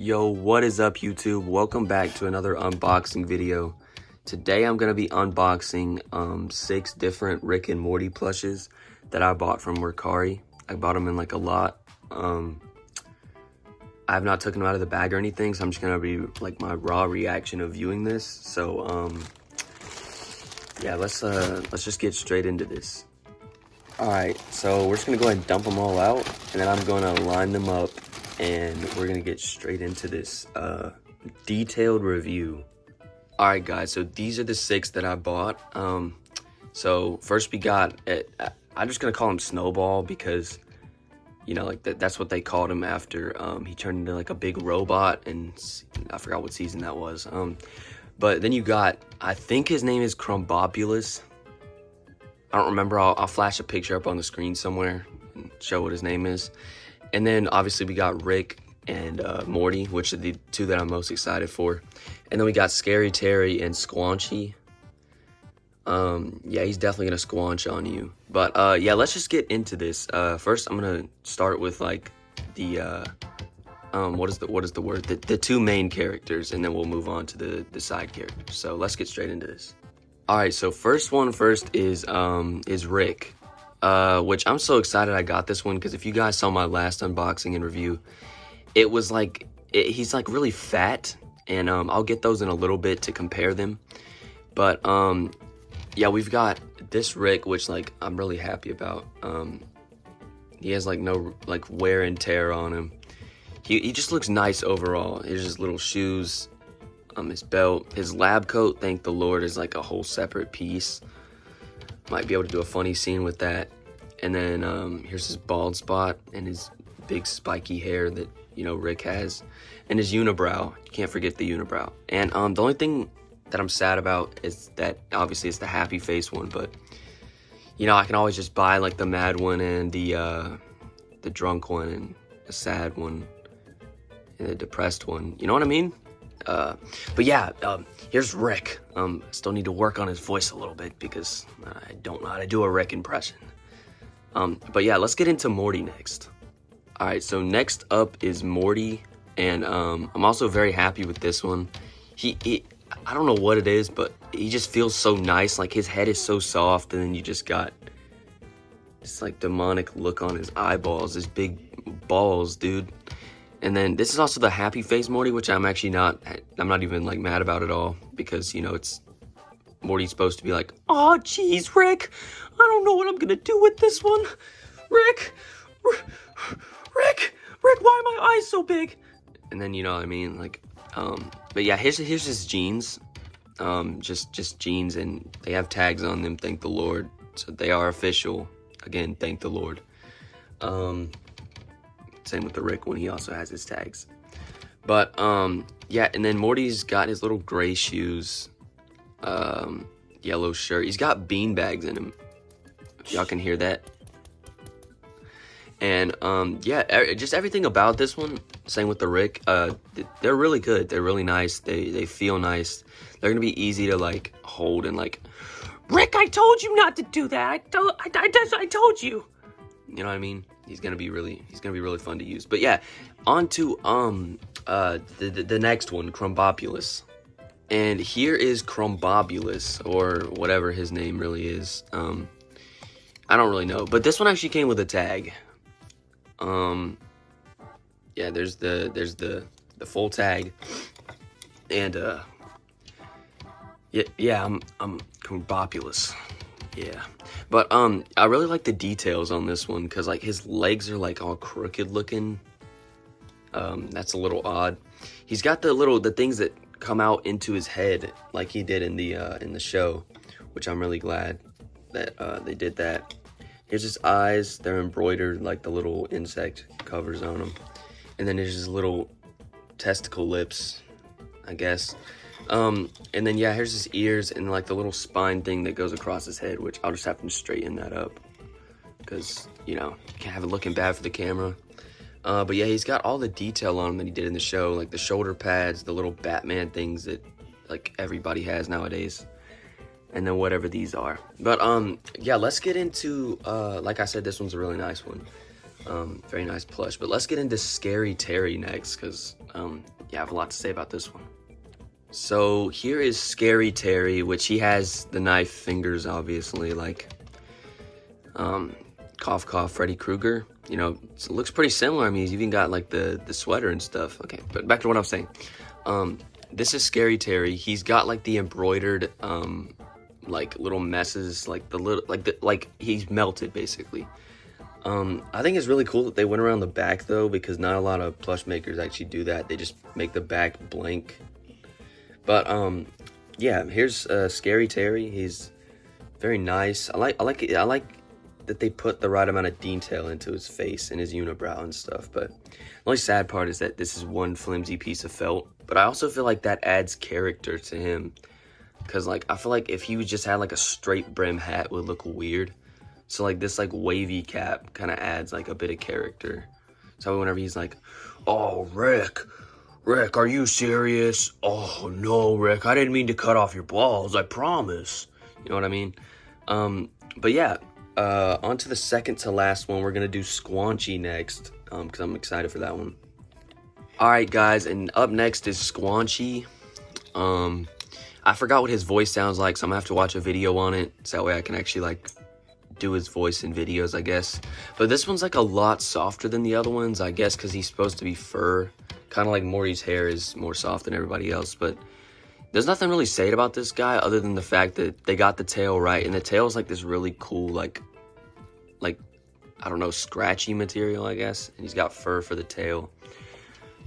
Yo, what is up YouTube? Welcome back to another unboxing video. Today I'm going to be unboxing 6 different Rick and Morty plushes that I bought from Mercari. I bought them in like a lot. I have not taken them out of the bag or anything, so I'm just going to be like my raw reaction of viewing this. So yeah, let's just get straight into this. Alright, so we're just going to go ahead and dump them all out, and then I'm going to line them up, and we're going to get straight into this detailed review. Alright guys, so these are the 6 that I bought. So first we got, I'm just going to call him Snowball because, you know, like that's what they called him after he turned into like a big robot, and I forgot what season that was. But then you got, I think his name is Crumbobulus. I don't remember. I'll flash a picture up on the screen somewhere and show what his name is. And then obviously we got Rick and Morty, which are the 2 that I'm most excited for. And then we got Scary Terry and Squanchy. Yeah, he's definitely gonna squanch on you. But yeah, let's just get into this. First, I'm gonna start with like the what is the word? The 2 main characters, and then we'll move on to the side characters. So let's get straight into this. All right, so first is Rick, which I'm so excited I got this one because if you guys saw my last unboxing and review, it was like he's like really fat, and I'll get those in a little bit to compare them. But yeah, we've got this Rick, which like I'm really happy about. He has like no like wear and tear on him. He just looks nice overall. Here's his little shoes. His belt, his lab coat, thank the Lord, is like a whole separate piece. Might be able to do a funny scene with that. And then here's his bald spot and his big spiky hair that, you know, Rick has. And his unibrow. You can't forget the unibrow. And the only thing that I'm sad about is that obviously it's the happy face one, but you know, I can always just buy like the mad one and the drunk one and the sad one and the depressed one. You know what I mean? But yeah, here's Rick. Still need to work on his voice a little bit because I don't know how to do a Rick impression. But yeah, let's get into Morty next. Alright, so next up is Morty, and I'm also very happy with this one. I don't know what it is, but he just feels so nice. Like his head is so soft, and then you just got this like demonic look on his eyeballs, his big balls, dude. And then this is also the happy face Morty, which I'm not even like mad about at all, because, you know, Morty's supposed to be like, oh geez, Rick, I don't know what I'm gonna do with this one. Rick, why are my eyes so big? And then, you know what I mean, like, but yeah, here's his jeans, just jeans, and they have tags on them, thank the Lord, so they are official, again, thank the Lord. Same with the Rick one, he also has his tags. But yeah, and then Morty's got his little gray shoes, yellow shirt. He's got bean bags in him, if y'all can hear that. And yeah, just everything about this one, same with the Rick, they're really good. They're really nice. They feel nice. They're gonna be easy to like hold and like, Rick, I told you not to do that. I told you. You know what I mean? He's gonna be really fun to use. But yeah, on to the next one, Crumbobulus. And here is Crumbobulus, or whatever his name really is. I don't really know, but this one actually came with a tag. Yeah, there's the full tag, and yeah, I'm Crumbobulus. Yeah, but I really like the details on this one because like his legs are like all crooked looking. That's a little odd. He's got the things that come out into his head like he did in the show, which I'm really glad that they did that. Here's his eyes. They're embroidered like the little insect covers on them, and then there's his little testicle lips, I guess. And then yeah, here's his ears and like the little spine thing that goes across his head, which I'll just have to straighten that up because, you know, can't have it looking bad for the camera. But yeah, he's got all the detail on him that he did in the show, like the shoulder pads, the little Batman things that like everybody has nowadays, and then whatever these are. But yeah, let's get into like I said, this one's a really nice one. Very nice plush. But let's get into Scary Terry next, because yeah, I have a lot to say about this one. So here is Scary Terry, which he has the knife fingers, obviously, like cough cough Freddy Krueger. You know, it looks pretty similar. I mean, he's even got like the sweater and stuff. Okay, but back to what I was saying. This is Scary Terry. He's got like the embroidered like little messes, like the little like he's melted basically. I think it's really cool that they went around the back though, because not a lot of plush makers actually do that. They just make the back blank. But yeah, here's Scary Terry. He's very nice. I like that they put the right amount of detail into his face and his unibrow and stuff. But the only sad part is that this is one flimsy piece of felt. But I also feel like that adds character to him, because like I feel like if he just had like a straight brim hat, it would look weird. So like this like wavy cap kind of adds like a bit of character. So whenever he's like, "Oh, Rick, are you serious? Oh no, Rick, I didn't mean to cut off your balls, I promise." You know what I mean? But yeah, on to the second to last one. We're gonna do Squanchy next, because I'm excited for that one. Alright guys, and up next is Squanchy. I forgot what his voice sounds like, so I'm gonna have to watch a video on it, so that way I can actually like do his voice in videos, I guess. But this one's like a lot softer than the other ones, I guess, because he's supposed to be fur. Kind of like Morty's hair is more soft than everybody else, but there's nothing really said about this guy other than the fact that they got the tail right, and the tail's like this really cool, like I don't know, scratchy material, I guess, and he's got fur for the tail.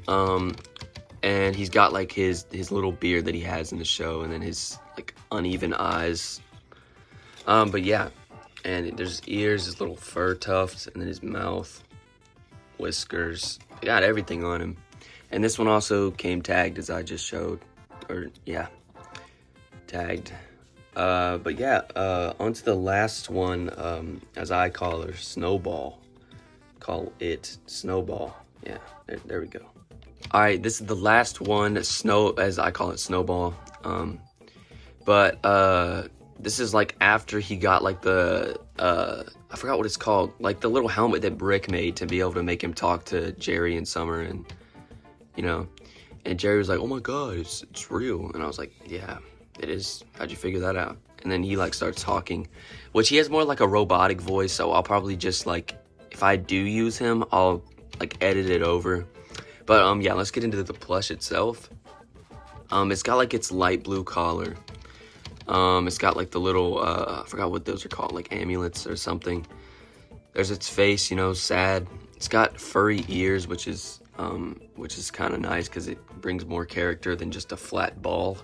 And he's got like his little beard that he has in the show, and then his like uneven eyes. But yeah, and there's his ears, his little fur tufts, and then his mouth, whiskers. He got everything on him. And this one also came tagged, as I just showed, or yeah, tagged. But yeah, on to the last one, as I call her, Snowball. Call it Snowball. Yeah, there we go. All right, this is the last one, as I call it, Snowball. But this is like after he got like the I forgot what it's called, like the little helmet that Rick made to be able to make him talk to Jerry and Summer, and you know, and Jerry was like, "Oh my God, it's real," and I was like, "Yeah, it is. How'd you figure that out?" And then he like starts talking, which he has more like a robotic voice, so I'll probably just like, if I do use him, I'll like edit it over. But yeah, let's get into the plush itself. It's got like its light blue collar. It's got like the little I forgot what those are called, like amulets or something. There's its face, you know, sad. It's got furry ears, which is kind of nice because it brings more character than just a flat ball.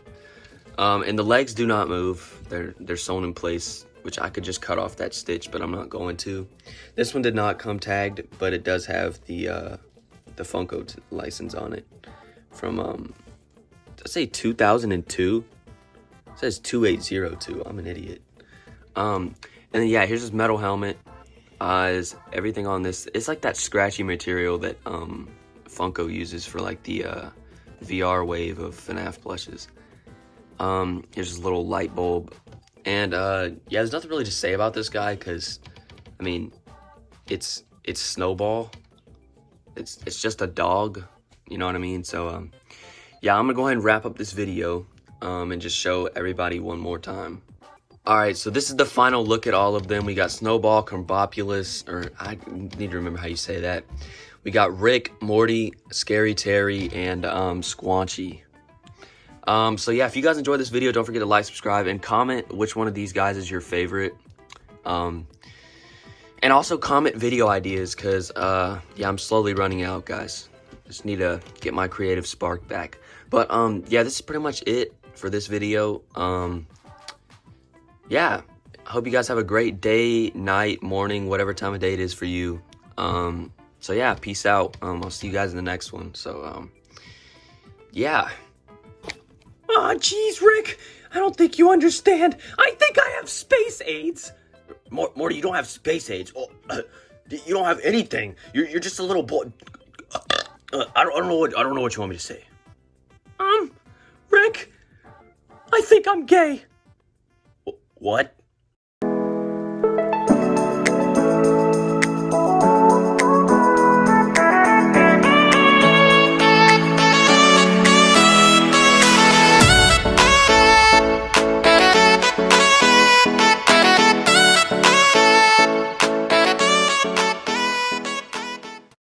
And the legs do not move. They're sewn in place, which I could just cut off that stitch, but I'm not going to. This one did not come tagged, but it does have the Funko license on it from let's say 2002. It says 2802. I'm an idiot. And then yeah, here's his metal helmet. Is everything on this? It's like that scratchy material that Funko uses for like the VR wave of FNAF plushes. Here's his little light bulb, and yeah, there's nothing really to say about this guy because, I mean, it's Snowball. It's just a dog, you know what I mean? So yeah, I'm gonna go ahead and wrap up this video and just show everybody one more time. Alright, so this is the final look at all of them. We got Snowball, Crumbopulous, or I need to remember how you say that. We got Rick, Morty, Scary Terry, and Squanchy. So yeah, if you guys enjoyed this video, don't forget to like, subscribe, and comment which one of these guys is your favorite. And also comment video ideas, because yeah, I'm slowly running out, guys. Just need to get my creative spark back. But yeah, this is pretty much it for this video. Yeah, I hope you guys have a great day, night, morning, whatever time of day it is for you. So yeah, peace out. I'll see you guys in the next one. So yeah. Aw, jeez, Rick. I don't think you understand. I think I have space AIDS. Morty, you don't have space age. Oh, you don't have anything. You're just a little boy. I don't know what you want me to say. Rick, I think I'm gay. What?